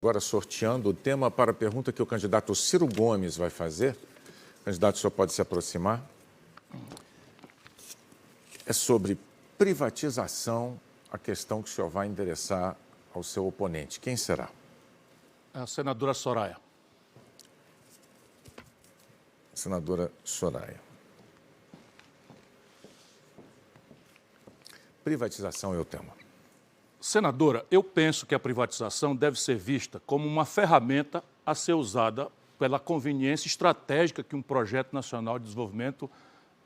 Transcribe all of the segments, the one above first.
Agora sorteando o tema para a pergunta que o candidato Ciro Gomes vai fazer. O candidato só pode se aproximar. É sobre privatização, a questão que o senhor vai endereçar ao seu oponente. Quem será? A senadora Soraya. Senadora Soraya. Privatização é o tema. Senadora, eu penso que a privatização deve ser vista como uma ferramenta a ser usada pela conveniência estratégica que um projeto nacional de desenvolvimento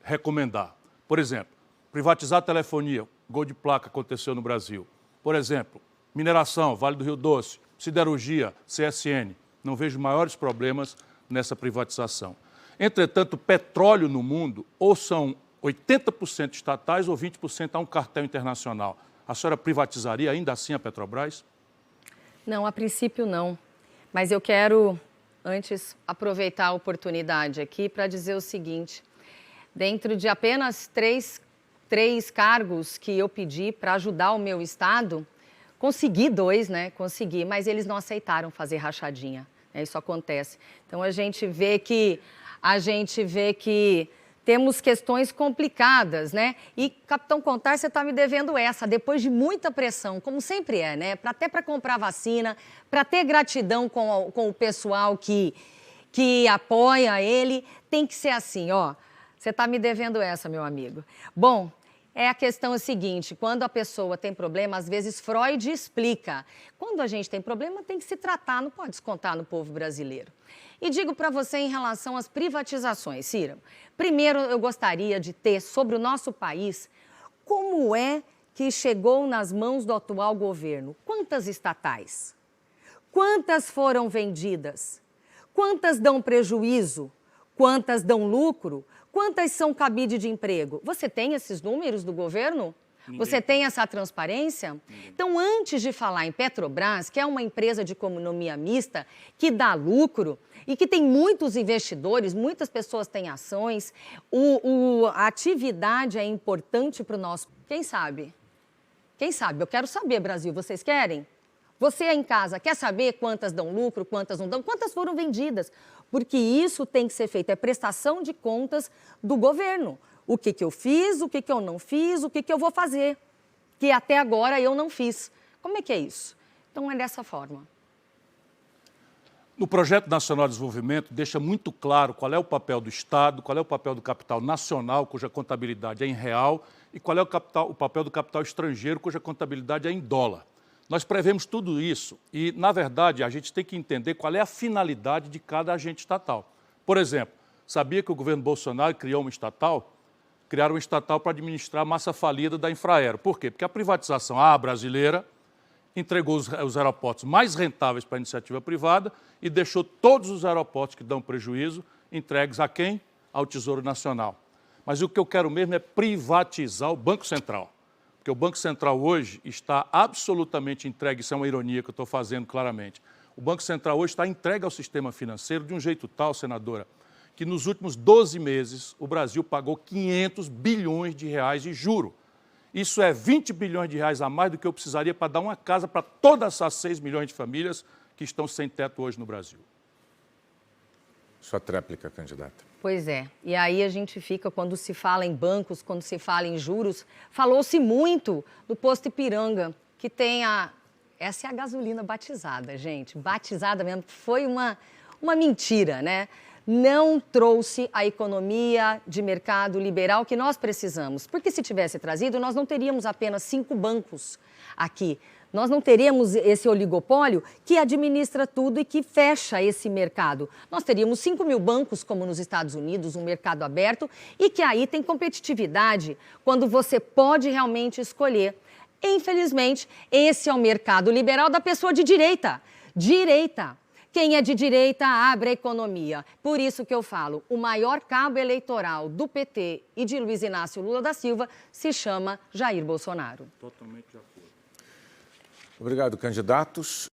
recomendar. Por exemplo, privatizar a telefonia, gol de placa aconteceu no Brasil. Por exemplo, mineração, Vale do Rio Doce, siderurgia, CSN. Não vejo maiores problemas nessa privatização. Entretanto, petróleo no mundo ou são 80% estatais ou 20% a um cartel internacional. A senhora privatizaria ainda assim a Petrobras? Não, a princípio não. Mas eu quero, antes, aproveitar a oportunidade aqui para dizer o seguinte. Dentro de apenas três cargos que eu pedi para ajudar o meu estado, consegui 2, né? Consegui, mas eles não aceitaram fazer rachadinha. Isso acontece. Então, a gente vê que temos questões complicadas, né? E, Capitão Contar, você está me devendo essa, depois de muita pressão, como sempre é, né? Até para comprar vacina, para ter gratidão com o pessoal que apoia ele, tem que ser assim, ó. Você está me devendo essa, meu amigo. Bom, a questão é a seguinte, quando a pessoa tem problema, às vezes Freud explica. Quando a gente tem problema, tem que se tratar, não pode descontar no povo brasileiro. E digo para você em relação às privatizações, Ciro. Primeiro, eu gostaria de ter sobre o nosso país como é que chegou nas mãos do atual governo. Quantas estatais? Quantas foram vendidas? Quantas dão prejuízo? Quantas dão lucro? Quantas são cabide de emprego? Você tem esses números do governo? Você tem essa transparência? Então, antes de falar em Petrobras, que é uma empresa de economia mista, que dá lucro e que tem muitos investidores, muitas pessoas têm ações, a atividade é importante para o nosso... Quem sabe? Quem sabe? Eu quero saber, Brasil. Vocês querem? Você aí em casa quer saber quantas dão lucro, quantas não dão, quantas foram vendidas? Porque isso tem que ser feito, é prestação de contas do governo. O que eu fiz, o que eu não fiz, o que eu vou fazer, que até agora eu não fiz. Como é que é isso? Então, é dessa forma. No Projeto Nacional de Desenvolvimento, deixa muito claro qual é o papel do Estado, qual é o papel do capital nacional, cuja contabilidade é em real, e qual é o papel do capital estrangeiro, cuja contabilidade é em dólar. Nós prevemos tudo isso e, na verdade, a gente tem que entender qual é a finalidade de cada agente estatal. Por exemplo, sabia que o governo Bolsonaro criou uma estatal? Criaram uma estatal para administrar a massa falida da Infraero. Por quê? Porque a privatização brasileira entregou os aeroportos mais rentáveis para a iniciativa privada e deixou todos os aeroportos que dão prejuízo entregues a quem? Ao Tesouro Nacional. Mas o que eu quero mesmo é privatizar o Banco Central. Porque o Banco Central hoje está absolutamente entregue, isso é uma ironia que eu estou fazendo claramente. O Banco Central hoje está entregue ao sistema financeiro de um jeito tal, senadora, que nos últimos 12 meses o Brasil pagou 500 bilhões de reais de juro. Isso é 20 bilhões de reais a mais do que eu precisaria para dar uma casa para todas essas 6 milhões de famílias que estão sem teto hoje no Brasil. Sua tréplica, candidata. Pois é. E aí a gente fica, quando se fala em bancos, quando se fala em juros, falou-se muito do posto Ipiranga, que tem essa é a gasolina batizada, gente. Batizada mesmo. Foi uma mentira, né? Não trouxe a economia de mercado liberal que nós precisamos. Porque se tivesse trazido, nós não teríamos apenas 5 bancos aqui. Nós não teríamos esse oligopólio que administra tudo e que fecha esse mercado. Nós teríamos 5.000 bancos, como nos Estados Unidos, um mercado aberto, e que aí tem competitividade, quando você pode realmente escolher. Infelizmente, esse é o mercado liberal da pessoa de direita. Direita. Quem é de direita abre a economia. Por isso que eu falo, o maior cabo eleitoral do PT e de Luiz Inácio Lula da Silva se chama Jair Bolsonaro. Totalmente de acordo. Obrigado, candidatos.